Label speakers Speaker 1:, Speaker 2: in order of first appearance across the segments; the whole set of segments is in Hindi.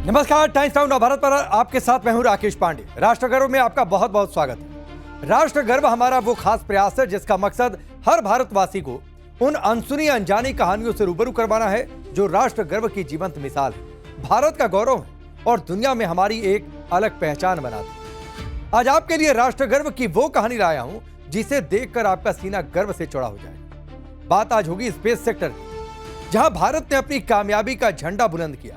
Speaker 1: नमस्कार, टाइम्स नाउ नवभारत पर आपके साथ मैं हूं राकेश पांडे। राष्ट्र गर्व में आपका बहुत बहुत स्वागत है। राष्ट्र गर्व हमारा वो खास प्रयास है जिसका मकसद हर भारतवासी को उन अनसुनी अनजानी कहानियों से रूबरू करवाना है जो राष्ट्र गर्व की जीवंत मिसाल है, भारत का गौरव है और दुनिया में हमारी एक अलग पहचान बनाती है। आज आपके लिए राष्ट्र गर्व की वो कहानी लाया हूं जिसे देखकर आपका सीना गर्व से चौड़ा हो जाएगा। बात आज होगी स्पेस सेक्टर की, जहां भारत ने अपनी कामयाबी का झंडा बुलंद किया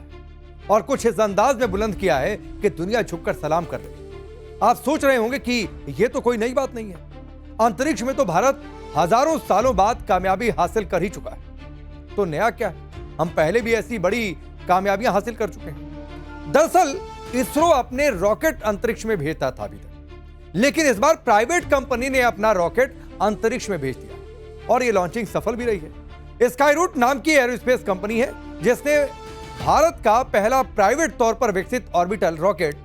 Speaker 1: और कुछ इस अंदाज में बुलंद किया है कि दुनिया झुककर सलाम कर रही है। आप सोच रहे होंगे कि यह तो कोई नई बात नहीं है, अंतरिक्ष में तो भारत हजारों सालों बाद कामयाबी हासिल कर ही चुका है। तो नया क्या है, हम पहले भी ऐसी बड़ी कामयाबियां हासिल कर चुके हैं। दरअसल इसरो अपने रॉकेट अंतरिक्ष में भेजता था अभी तक, लेकिन इस बार प्राइवेट कंपनी ने अपना रॉकेट अंतरिक्ष में भेज दिया और यह लॉन्चिंग सफल भी रही है। स्काईरूट नाम की एरोस्पेस कंपनी है जिसने भारत का पहला प्राइवेट तौर पर विकसित ऑर्बिटल रॉकेट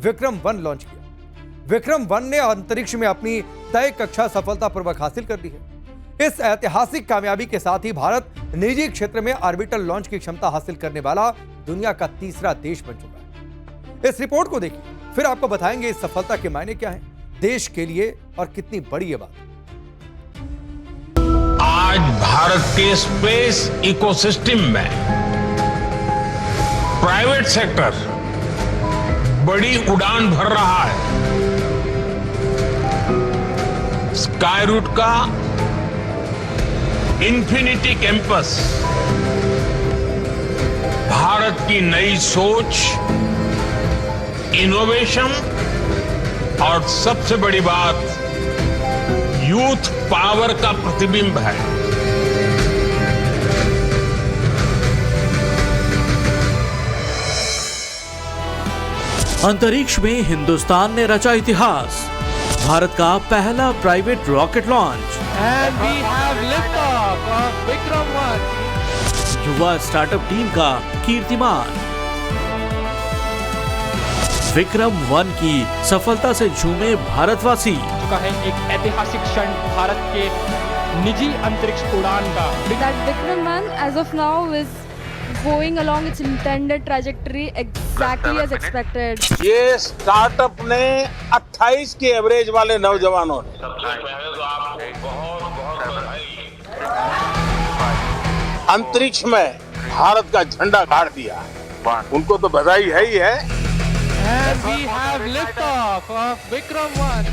Speaker 1: विक्रम-1 लॉन्च किया। विक्रम-1 ने अंतरिक्ष में अपनी तय कक्षा सफलतापूर्वक हासिल कर ली है। इस ऐतिहासिक कामयाबी के साथ ही भारत निजी क्षेत्र में ऑर्बिटल लॉन्च की क्षमता हासिल करने वाला दुनिया का तीसरा देश बन चुका है। इस रिपोर्ट को देखिए, फिर आपको बताएंगे इस सफलता के मायने क्या हैं देश के लिए और कितनी बड़ी ये बात।
Speaker 2: आज भारत के स्पेस इकोसिस्टम में प्राइवेट सेक्टर बड़ी उड़ान भर रहा है। स्काईरूट का इंफिनिटी कैंपस भारत की नई सोच, इनोवेशन और सबसे बड़ी बात यूथ पावर का प्रतिबिंब है।
Speaker 3: अंतरिक्ष में हिंदुस्तान ने रचा इतिहास, भारत का पहला private rocket launch.
Speaker 4: And we have liftoff of Vikram-1.
Speaker 3: युवा स्टार्टअप टीम का कीर्तिमान। विक्रम-1 की सफलता से झूमे भारतवासी।
Speaker 4: चुका है एक ऐतिहासिक क्षण भारत के निजी अंतरिक्ष उड़ान का।
Speaker 5: That Vikram-1 as of now is going along its intended trajectory exactly as expected.
Speaker 6: ये स्टार्टअप ने 28 के एवरेज वाले नौजवानों ने अंतरिक्ष में भारत का झंडा गाड़ दिया। उनको तो बधाई है ही है।
Speaker 4: And we have liftoff of Vikram-1.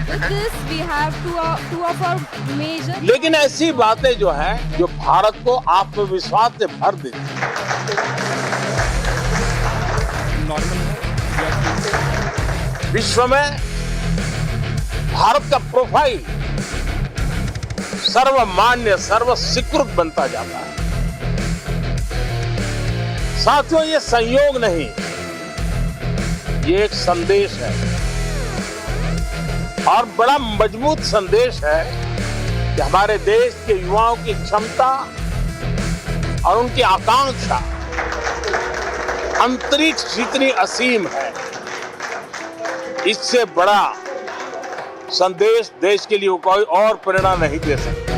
Speaker 5: With this, we have two of our major.
Speaker 6: लेकिन ऐसी बातें जो है जो भारत को आत्मविश्वास से भर देती है। विश्व में भारत का प्रोफाइल सर्वमान्य, सर्वस्वीकृत बनता जाता है। साथियों, ये संयोग नहीं, ये एक संदेश है और बड़ा मजबूत संदेश है कि हमारे देश के युवाओं की क्षमता और उनकी आकांक्षा अंतरिक्ष जितनी असीम है, इससे बड़ा संदेश देश के लिए कोई और प्रेरणा नहीं दे सकता।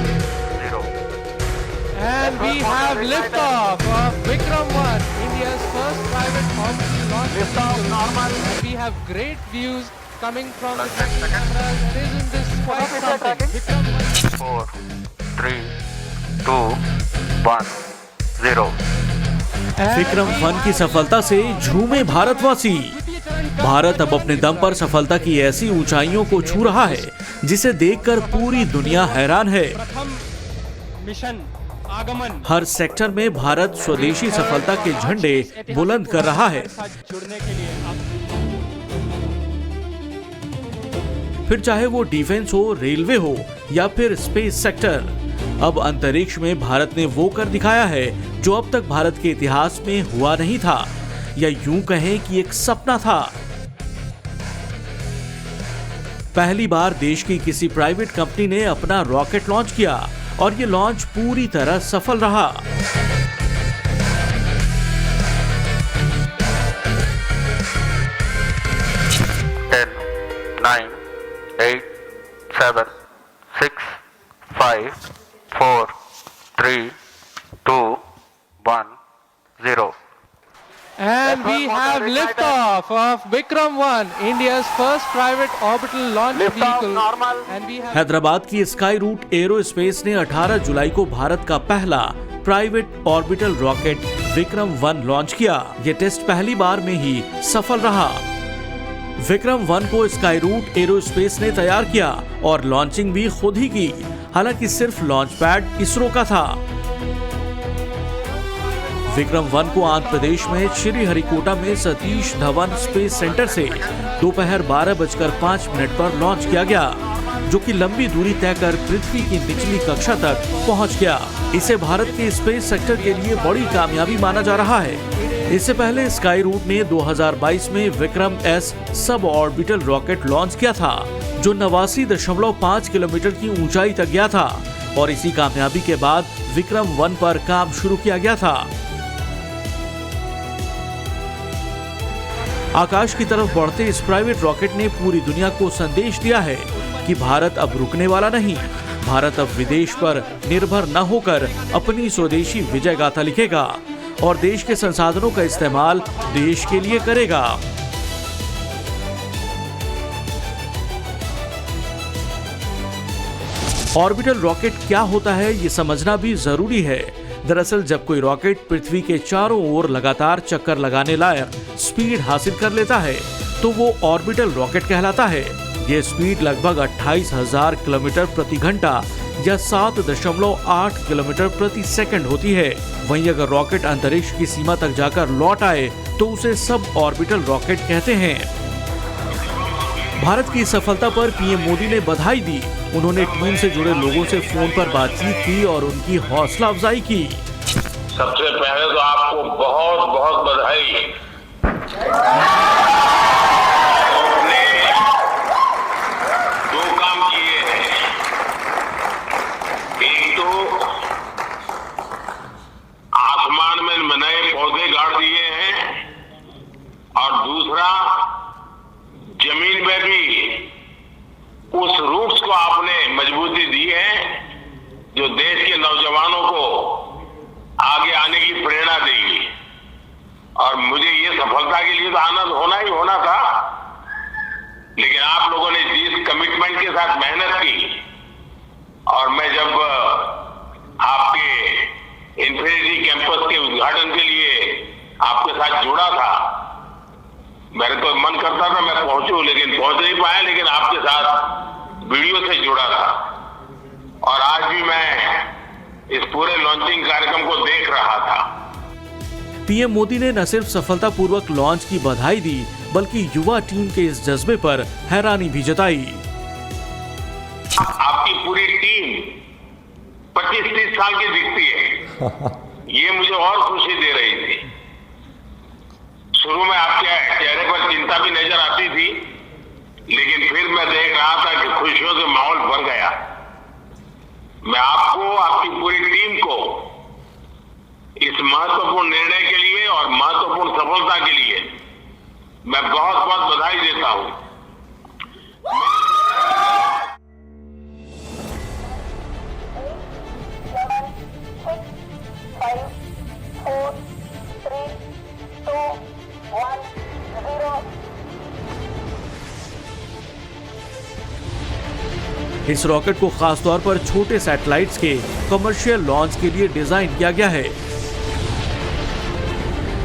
Speaker 4: And we have liftoff of Vikram-1, India's first private orbital launch. Liftoff normal. And we have great views coming from the cameras. And isn't this quite something? Vikram-1.
Speaker 7: 4, 3, 2, 1, 0.
Speaker 3: विक्रम-1 की सफलता से झूमे भारतवासी। भारत अब अपने दम पर सफलता की ऐसी ऊंचाइयों को छू रहा है जिसे देखकर पूरी दुनिया हैरान है।
Speaker 4: प्रथम मिशन आगमन।
Speaker 3: हर सेक्टर में भारत स्वदेशी सफलता के झंडे बुलंद कर रहा है।
Speaker 4: जुड़ने के लिए
Speaker 3: फिर चाहे वो डिफेंस हो, रेलवे हो या फिर स्पेस सेक्टर, अब अंतरिक्ष में भारत ने वो कर दिखाया है जो अब तक भारत के इतिहास में हुआ नहीं था, या यूं कहें कि एक सपना था। पहली बार देश की किसी प्राइवेट कंपनी ने अपना रॉकेट लॉन्च किया और ये लॉन्च पूरी तरह सफल रहा।
Speaker 7: 10, 9, 8, 7, 6, 5, 4, 3, 2, 1, 0.
Speaker 4: And we we have liftoff of Vikram 1, India's first private orbital launch vehicle. And we have
Speaker 3: Hyderabad की स्काई रूट एरोस्पेस ने 18 जुलाई को भारत का पहला private orbital rocket Vikram 1 launch किया। ये टेस्ट पहली बार में ही सफल रहा। विक्रम 1 को स्काई रूट एरोस्पेस ने तैयार किया और लॉन्चिंग भी खुद ही की। हालांकि सिर्फ लॉन्च पैड इसरो का था। विक्रम 1 को आंध्र प्रदेश में श्रीहरिकोटा में सतीश धवन स्पेस सेंटर से दोपहर 12:05 पर लॉन्च किया गया, जो कि लंबी दूरी तय कर पृथ्वी की निचली कक्षा तक पहुंच गया। इसे भारत के स्पेस सेक्टर के लिए बड़ी कामयाबी माना जा रहा है। इससे पहले स्काई रूट ने 2022 में Vikram S sub orbital rocket launch किया था, जो 89.5 किलोमीटर की ऊंचाई तक गया था और इसी कामयाबी के बाद विक्रम 1 पर काम शुरू किया गया था। आकाश की तरफ बढ़ते इस प्राइवेट रॉकेट ने पूरी दुनिया को संदेश दिया है कि भारत अब रुकने वाला नहीं। भारत अब विदेश पर निर्भर न होकर अपनी स्वदेशी विजय गाथा लिखेगा और देश के संसाधनों का इस्तेमाल देश के लिए करेगा। ऑर्बिटल रॉकेट क्या होता है ये समझना भी जरूरी है। दरअसल जब कोई रॉकेट पृथ्वी के चारों ओर लगातार चक्कर लगाने लायक स्पीड हासिल कर लेता है तो वो ऑर्बिटल रॉकेट कहलाता है। ये स्पीड लगभग 28,000 किलोमीटर प्रति घंटा या 7.8 किलोमीटर प्रति सेकंड होती है। वहीं अगर रॉकेट अंतरिक्ष की सीमा तक जाकर लौट आए तो उसे सब ऑर्बिटल रॉकेट कहते हैं। भारत की सफलता पर पीएम मोदी ने बधाई दी। उन्होंने टीम से जुड़े लोगों से फोन पर बातचीत की और उनकी हौसला अफजाई की।
Speaker 6: सबसे पहले तो आपको बहुत बहुत बधाई। आपने 2 काम किए हैं। एक तो आसमान में नए पौधे गाड़ दिए हैं और दूसरा जमीन में भी उस रूट्स को आपने मजबूती दी है जो देश के नौजवानों को आगे आने की प्रेरणा देगी। और मुझे ये सफलता के लिए तो आनंद होना था, लेकिन आप लोगों ने जिस कमिटमेंट के साथ मेहनत की और मैं जब आपके इंफिनिटी कैंपस के उद्घाटन के लिए आपके साथ जुड़ा था, मेरे तो मन करता था मैं पहुंचूं, लेकिन पहुंच नहीं पाया, लेकिन आपके साथ वीडियो से जुड़ा था और आज भी मैं इस पूरे लॉन्चिंग कार्यक्रम को देख रहा था।
Speaker 3: पीएम मोदी ने न सिर्फ सफलतापूर्वक लॉन्च की बधाई दी बल्कि युवा टीम के इस जज्बे पर हैरानी भी जताई।
Speaker 6: आपकी पूरी टीम 25-30 साल की दिखती है, ये मुझे और खुशी दे रही थी। शुरू में आपके चेहरे पर चिंता भी नजर आती थी, लेकिन फिर मैं देख रहा था कि खुशियों से माहौल भर गया। मैं आपको, आपकी पूरी टीम को इस महत्वपूर्ण निर्णय के लिए और महत्वपूर्ण सफलता के लिए मैं बहुत बहुत बधाई देता हूं।
Speaker 3: इस रॉकेट को खास तौर पर छोटे सैटेलाइट्स के कमर्शियल लॉन्च के लिए डिजाइन किया गया है।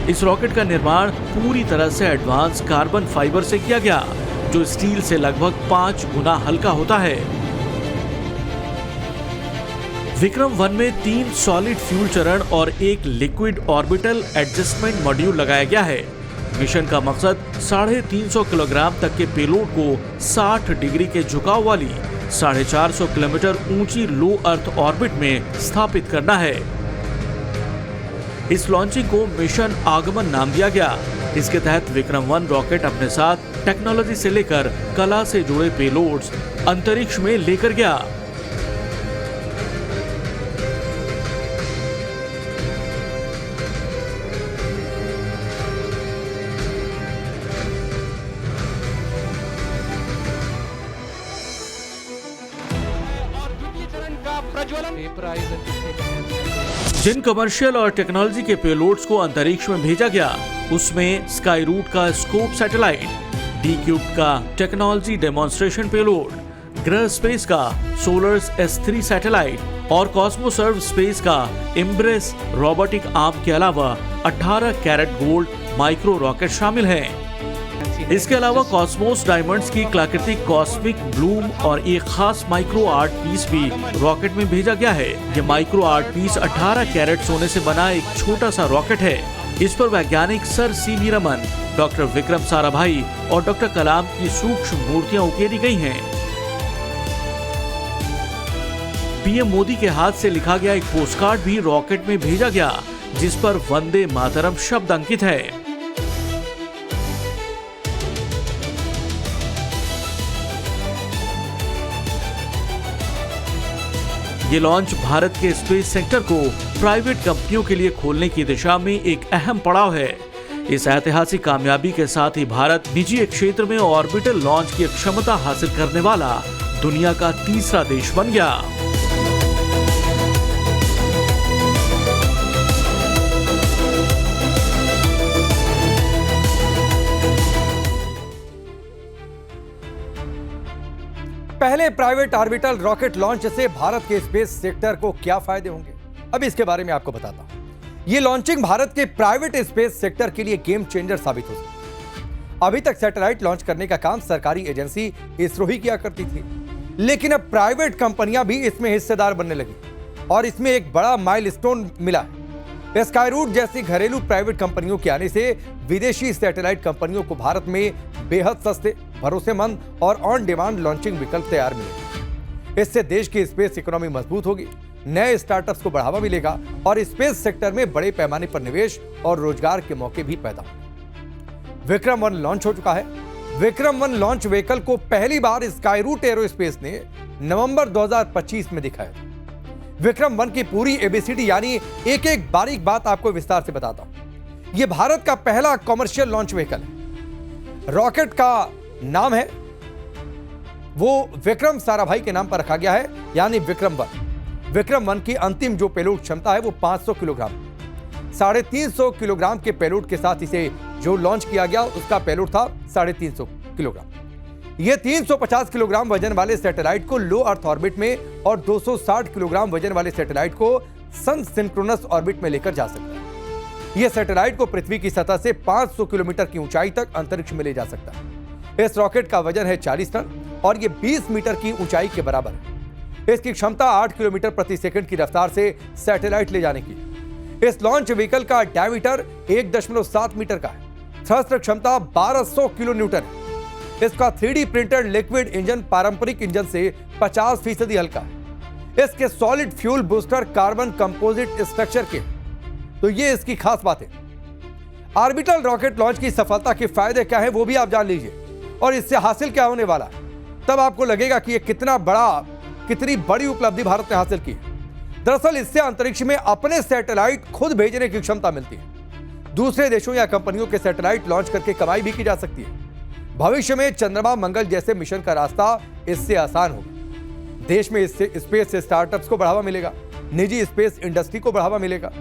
Speaker 3: इस रॉकेट का निर्माण पूरी तरह से एडवांस कार्बन फाइबर से किया गया, जो स्टील से लगभग 5 गुना हल्का होता है। विक्रम 1 में 3 सॉलिड फ्यूल चरण और एक लिक्विड ऑर्बिटल एडजस्टमेंट मॉड्यूल लगाया गया है। मिशन का मकसद 350 किलोग्राम तक के पेलोड को 60 डिग्री के झुकाव वाली 450 किलोमीटर ऊंची लो अर्थ ऑर्बिट में स्थापित करना है। इस लॉन्चिंग को मिशन आगमन नाम दिया गया। इसके तहत विक्रम 1 रॉकेट अपने साथ टेक्नोलॉजी से लेकर कला से जुड़े पेलोड्स अंतरिक्ष में लेकर गया।
Speaker 4: Vaporize and to take
Speaker 3: जिन कमर्शियल और टेक्नोलॉजी के पेलोड्स को अंतरिक्ष में भेजा गया उसमें स्काई रूट का स्कोप सैटेलाइट, डी-क्यूब का technology demonstration payload, Grah space का सोलर्स S3 सैटेलाइट और कॉस्मोसर्व स्पेस का एम्ब्रेस रोबोटिक आर्म के अलावा 18 कैरेट गोल्ड माइक्रो रॉकेट शामिल हैं। इसके अलावा कॉस्मोस डायमंड्स की कलाकृति कॉस्मिक ब्लूम और एक खास माइक्रो आर्ट पीस भी रॉकेट में भेजा गया है। ये माइक्रो आर्ट पीस 18 कैरेट सोने से बना एक छोटा सा रॉकेट है। इस पर वैज्ञानिक sir CV Raman, doctor Vikram Sarabhai और डॉक्टर कलाम की सूक्ष्म मूर्तियां उकेरी गई हैं। पीएम मोदी के हाथ से लिखा गया एक पोस्टकार्ड भी रॉकेट में भेजा गया, जिस पर वंदे मातरम शब्द अंकित है। ये लॉन्च भारत के स्पेस सेक्टर को प्राइवेट कंपनियों के लिए खोलने की दिशा में एक अहम पड़ाव है। इस ऐतिहासिक कामयाबी के साथ ही भारत निजी क्षेत्र में ऑर्बिटल लॉन्च की क्षमता हासिल करने वाला दुनिया का तीसरा देश बन गया।
Speaker 1: पहले प्राइवेट ऑर्बिटल रॉकेट लॉन्च से भारत के स्पेस सेक्टर को क्या फायदे होंगे, अब इसके बारे में आपको बताता हूं। यह लॉन्चिंग भारत के प्राइवेट स्पेस सेक्टर के लिए गेम चेंजर साबित हो सकती है। अभी तक सैटेलाइट लॉन्च करने का काम सरकारी एजेंसी इसरो ही किया करती थी, लेकिन अब प्राइवेट कंपनियां भी इसमें हिस्सेदार बनने लगी और इसमें एक बड़ा माइलस्टोन मिला है। स्काई रूट जैसी घरेलू प्राइवेट कंपनियों के आने से विदेशी सैटेलाइट कंपनियों को भारत में बेहद सस्ते, भरोसेमंद और ऑन डिमांड लॉन्चिंग विकल्प तैयार मिलेंगे। इससे देश की स्पेस इकोनॉमी मजबूत होगी, नए स्टार्टअप्स को बढ़ावा मिलेगा और स्पेस सेक्टर में बड़े पैमाने पर निवेश और रोजगार के मौके भी पैदा होंगे। विक्रम 1 लॉन्च हो चुका है। विक्रम 1 लॉन्च व्हीकल को पहली बार स्काई रूट एरोस्पेस ने नवंबर 2025 में दिखाया था। विक्रम 1 की पूरी एबीसीडी यानी एक एक बारीक बात आपको विस्तार से बताता हूं। यह भारत का पहला कॉमर्शियल लॉन्च व्हीकल है। रॉकेट का नाम है वो विक्रम साराभाई के नाम पर रखा गया है, यानी विक्रम 1। विक्रम 1 की अंतिम जो पेलोड क्षमता है वो 500 किलोग्राम, 350 किलोग्राम के पेलोड के साथ इसे जो लॉन्च किया गया उसका पेलोड था 350 किलोग्राम। यह 350 किलोग्राम वजन वाले सैटेलाइट को लो अर्थ ऑर्बिट में और 260 किलोग्राम वजन वाले सैटेलाइट को सन सिंक्रोनस ऑर्बिट में लेकर जा सकता है। यह सैटेलाइट को पृथ्वी की सतह से 500 किलोमीटर की ऊंचाई तक अंतरिक्ष में ले जा सकता है। इस रॉकेट का वजन है 40 टन और यह 20 मीटर की ऊंचाई के बराबर है। इसकी क्षमता 8 किलोमीटर प्रति सेकंड की रफ्तार से सैटेलाइट ले जाने की। इस लॉन्च व्हीकल का डायमीटर 1.7 मीटर का है। थ्रस्ट क्षमता 1200 किलो न्यूटन है। इसका 3D प्रिंटेड लिक्विड इंजन पारंपरिक इंजन से 50% हल्का है। इसके solid fuel booster carbon composite structure के, तो ये इसकी खास बात है। ऑर्बिटल रॉकेट लॉन्च की सफलता के फायदे क्या है वो भी आप जान लीजिए और इससे हासिल क्या होने वाला है, तब आपको लगेगा कि ये कितनी बड़ी उपलब्धि भारत ने हासिल की। दरअसल इससे अंतरिक्ष में अपने सैटेलाइट खुद भेजने की क्षमता मिलती है। दूसरे देशों या कंपनियों के सैटेलाइट लॉन्च करके कमाई भी की जा सकती है। भविष्य में चंद्रमा, मंगल जैसे मिशन का रास्ता इससे आसान होगा। देश में इससे स्पेस स्टार्टअप्स को बढ़ावा मिलेगा, निजी स्पेस इंडस्ट्री को बढ़ावा मिलेगा।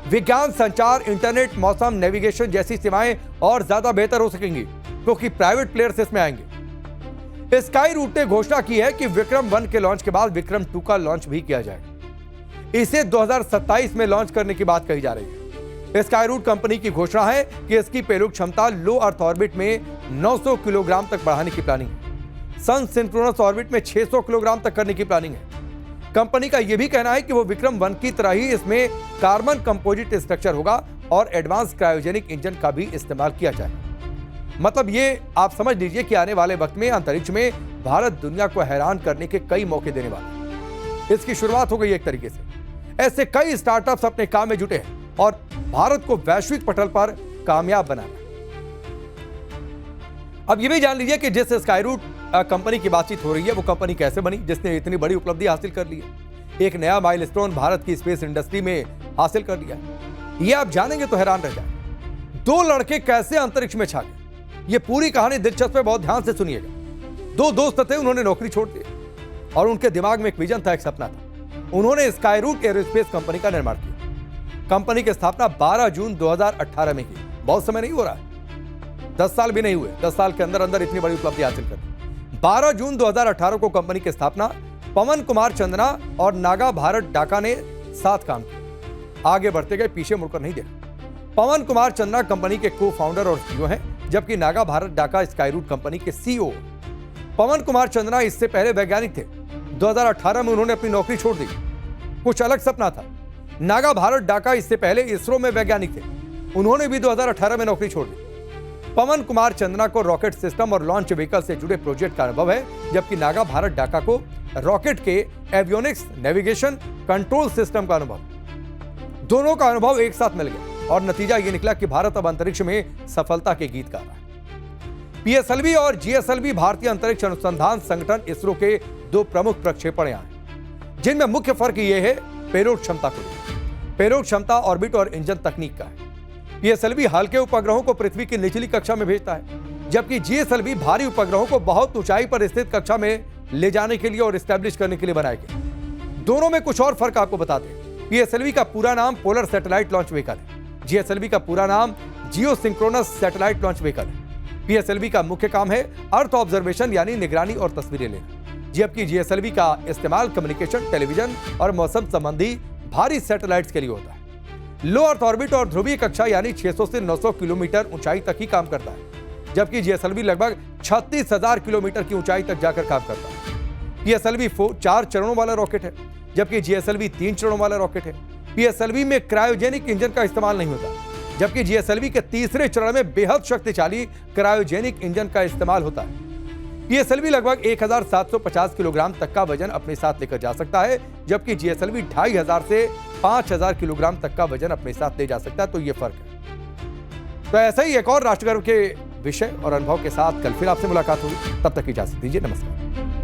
Speaker 1: विज्ञान, संचार, इंटरनेट, मौसम, नेविगेशन जैसी सेवाएं और ज्यादा बेहतर हो सकेंगी क्योंकि प्राइवेट प्लेयर्स इसमें आएंगे। स्काई रूट ने घोषणा की है कि विक्रम 1 के लॉन्च के बाद विक्रम 2 का लॉन्च भी किया जाएगा। इसे 2027 में लॉन्च करने की बात कही जा रही है। स्काई रूट कंपनी की घोषणा है कि इसकी पेलोड क्षमता लो अर्थ ऑर्बिट में 900 किलोग्राम तक बढ़ाने की प्लानिंग है। सन सिंक्रोनस ऑर्बिट में 600 किलोग्राम तक करने की प्लानिंग है। कंपनी का यह भी कहना है कि वो विक्रम 1 की तरह ही इसमें कार्बन कंपोजिट स्ट्रक्चर होगा और एडवांस क्रायोजेनिक इंजन का भी इस्तेमाल किया जाएगा। मतलब ये आप समझ लीजिए कि आने वाले वक्त में अंतरिक्ष में भारत दुनिया को हैरान करने के कई मौके देने वाला है। इसकी शुरुआत हो गई एक तरीके से। ऐसे कई स्टार्टअप्स अपने काम में जुटे हैं और भारत को वैश्विक पटल पर कामयाब बनाना। अब ये भी जान लीजिए कि जिस स्काई रूट कंपनी की बातचीत हो रही है वो कंपनी कैसे बनी जिसने इतनी बड़ी उपलब्धि हासिल कर ली है। एक नया माइलस्टोन भारत की स्पेस इंडस्ट्री में हासिल कर लिया है। ये आप जानेंगे तो हैरान रह जाएंगे। 2 लड़के कैसे अंतरिक्ष में छा गए, ये पूरी कहानी दिलचस्प है, बहुत ध्यान से सुनिएगा। 2 दोस्त थे, उन्होंने नौकरी छोड़ दी और उनके दिमाग में एक विजन था, एक सपना था। उन्होंने स्काई रूट एरोस्पेस कंपनी का निर्माण किया। कंपनी की स्थापना 12 जून 2018 में की। बहुत समय नहीं हो रहा है, 10 साल भी नहीं हुए। 10 साल के अंदर अंदर इतनी बड़ी उपलब्धि हासिल कर। 12 जून 2018 को कंपनी की स्थापना पवन कुमार चंद्रा और नागा भारत डाका ने साथ काम किया। आगे बढ़ते गए, पीछे मुड़कर नहीं देखा। पवन कुमार चंद्रा कंपनी के को फाउंडर और सीईओ हैं, जबकि नागा भारत डाका स्काईरूट कंपनी के सीईओ। पवन कुमार चंद्रा इससे पहले वैज्ञानिक थे। 2018 में उन्होंने अपनी नौकरी छोड़ दी, कुछ अलग सपना था। नागा भारत डाका इससे पहले इसरो में वैज्ञानिक थे, उन्होंने भी 2018 में नौकरी छोड़ दी। पवन कुमार चंद्रा को रॉकेट सिस्टम और लॉन्च व्हीकल से जुड़े प्रोजेक्ट का अनुभव है, जबकि नागा भारत डाका को रॉकेट के एवियोनिक्स, नेविगेशन, कंट्रोल सिस्टम का अनुभव। दोनों का अनुभव एक साथ मिल गया और नतीजा यह निकला कि भारत अब अंतरिक्ष में सफलता के गीत गा रहा है। पीएसएलवी और जीएसएलवी भारतीय अंतरिक्ष अनुसंधान संगठन इसरो के दो प्रमुख प्रक्षेपण यान हैं, जिनमें मुख्य फर्क यह है पेलोड क्षमता को लेकर। पेलोड क्षमता ऑर्बिट और इंजन तकनीक का है। पीएसएलवी हल्के उपग्रहों को पृथ्वी की निचली कक्षा में भेजता है, जबकि जीएसएलवी भारी उपग्रहों को बहुत ऊंचाई पर स्थित कक्षा में ले जाने के लिए और एस्टैब्लिश करने के लिए बनाए गए। दोनों में कुछ और फर्क आपको बताते हैं। पीएसएलवी का पूरा नाम पोलर सैटेलाइट लॉन्च व्हीकल है, जीएसएलवी का पूरा नाम जियो सिंक्रोनस सैटेलाइट लॉन्च व्हीकल है। पीएसएलवी का मुख्य काम है अर्थ ऑब्जर्वेशन यानी निगरानी और तस्वीरें लेना, जबकि जीएसएलवी का इस्तेमाल कम्युनिकेशन, टेलीविजन और मौसम संबंधी भारी सैटेलाइट्स के लिए होता है। लो अर्थ ऑर्बिट और ध्रुवीय कक्षा यानी 600 से 900 किलोमीटर ऊंचाई तक ही काम करता है, जबकि जीएसएलवी लगभग 36,000 किलोमीटर की ऊंचाई तक जाकर काम करता है। पीएसएलवी 4 चरणों वाला रॉकेट है, जबकि जीएसएलवी 3 चरणों वाला रॉकेट है। पीएसएलवी में क्रायोजेनिक इंजन का इस्तेमाल नहीं होता, जबकि जीएसएलवी के तीसरे चरण में बेहद शक्तिशाली क्रायोजेनिक इंजन का इस्तेमाल होता है। पीएसएलवी लगभग 1750 किलोग्राम तक का वजन अपने साथ लेकर जा सकता है, जबकि जीएसएलवी 2500 से 5000 किलोग्राम तक का वजन अपने साथ ले जा सकता है। तो ये फर्क है। तो ऐसा ही एक और राष्ट्रगर्व के विषय और अनुभव के साथ कल फिर आपसे मुलाकात होगी। तब तक इजाजत दीजिए, नमस्कार।